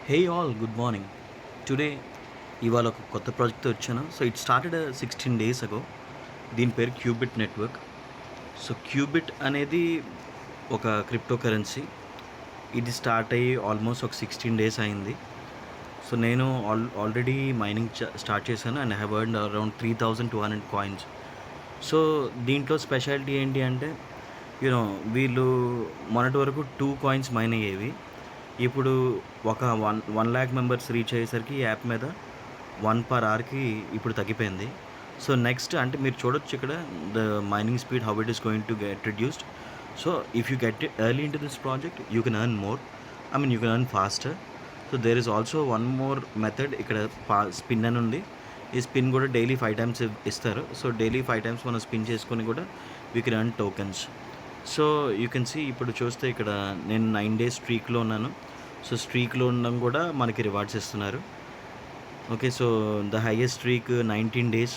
Hey all good morning. Today ఇవాళ ఒక కొత్త ప్రాజెక్ట్తో వచ్చాను. So it started 16 days ago. దీని పేరు క్యూబిట్ నెట్వర్క్. సో క్యూబిట్ అనేది ఒక క్రిప్టో కరెన్సీ. ఇది స్టార్ట్ అయ్యి ఆల్మోస్ట్ ఒక 16 days అయింది. సో నేను ఆల్రెడీ మైనింగ్ స్టార్ట్ చేశాను and I have earned around 3,200 coins. So దీంట్లో స్పెషాలిటీ ఏంటి అంటే యూనో వీళ్ళు మొన్నటి వరకు 2 కాయిన్స్ మైన్ అయ్యేవి. ఇప్పుడు ఒక 1 lakh మెంబర్స్ రీచ్ అయ్యేసరికి ఈ యాప్ మీద 1 per hourకి ఇప్పుడు తగ్గిపోయింది. సో నెక్స్ట్ అంటే మీరు చూడొచ్చు ఇక్కడ the mining speed how it is going to get reduced. So if you get early in to this project you can earn more. You can earn faster. So there is also one more method. ఇక్కడ spin అని ఉంది. ఈ spin కూడా daily 5 times ఇస్తారు. So daily 5 times మనం spin చేసుకొని కూడా we can earn tokens. So you can see ఇప్పుడు చూస్తే ఇక్కడ నేను 9 days స్ట్రీక్లో ఉన్నాను. సో స్ట్రీక్లో ఉండడం కూడా మనకి రివార్డ్స్ ఇస్తున్నారు. Okay, so the highest streak 19 days.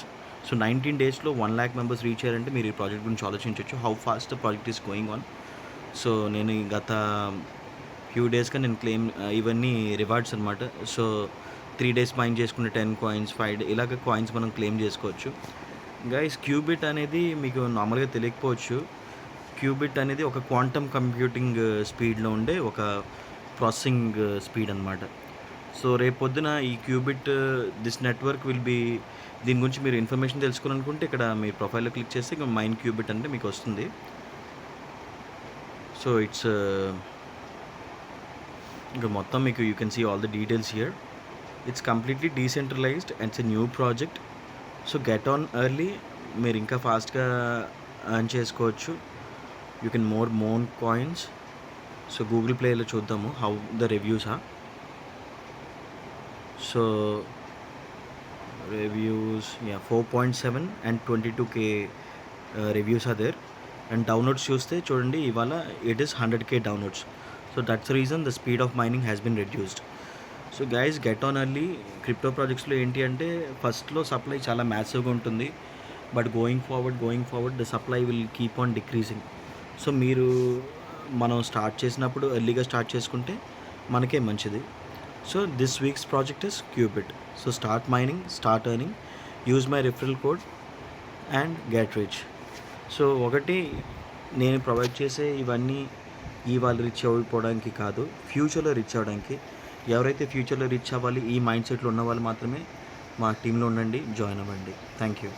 So 19 daysలో 1 lakh members reach అయ్యారంటే మీరు ఈ ప్రాజెక్ట్ గురించి ఆలోచించవచ్చు how fast the project is going on. So నేను గత ఫ్యూ డేస్గా నేను క్లెయిమ్ ఇవన్నీ రివార్డ్స్ అనమాట. సో 3 days మైన్ చేసుకుంటే 10 coins, 5 ఇలాగ కాయిన్స్ మనం క్లెయిమ్ చేసుకోవచ్చు. గైస్ క్యూబిట్ అనేది మీకు నార్మల్గా తెలియకపోవచ్చు. క్యూబిట్ అనేది ఒక క్వాంటమ్ కంప్యూటింగ్ స్పీడ్లో ఉండే ఒక ప్రాసెసింగ్ స్పీడ్ అనమాట. సో రేపొద్దున ఈ qubit this network will be దీని గురించి మీరు ఇన్ఫర్మేషన్ తెలుసుకోవాలనుకుంటే ఇక్కడ మీ ప్రొఫైల్లో క్లిక్ చేస్తే ఇక మైన్ క్యూబిట్ అంటే మీకు వస్తుంది. సో ఇట్స్ ఇంకా మొత్తం మీకు you can see all the details here. It's completely decentralized and it's a new project. So get on early. మీరు ఇంకా ఫాస్ట్గా ఎర్న్ చేసుకోవచ్చు. You can more coins. So Google ప్లేలో చూద్దాము how the reviews are. So reviews 4.7 and 22K reviews are there. And downloads చూస్తే చూడండి ఇవాళ it is 100K downloads. So that's the reason the speed of mining has been reduced. So guys get on early. Crypto ప్రాజెక్ట్స్లో ఏంటి అంటే ఫస్ట్లో supply చాలా మ్యాసివ్గా ఉంటుంది. But going forward the supply will keep on decreasing. So మనం start చేసినప్పుడు ఎర్లీగా స్టార్ట్ చేసుకుంటే మనకే మంచిది. So this week's project is qubit. So start mining, start earning, use my referral code and get rich. So ఒకటి నేను provide చేసే ఇవన్నీ ఇవాళ రిచ్ అయిపోవడానికి కాదు, ఫ్యూచర్లో రిచ్ అవ్వడానికి. ఎవరైతే ఫ్యూచర్లో రిచ్ అవ్వాలి ఈ మైండ్ సెట్లో ఉన్న వాళ్ళు మాత్రమే మా టీంలో ఉండండి, జాయిన్ అవ్వండి. Thank you.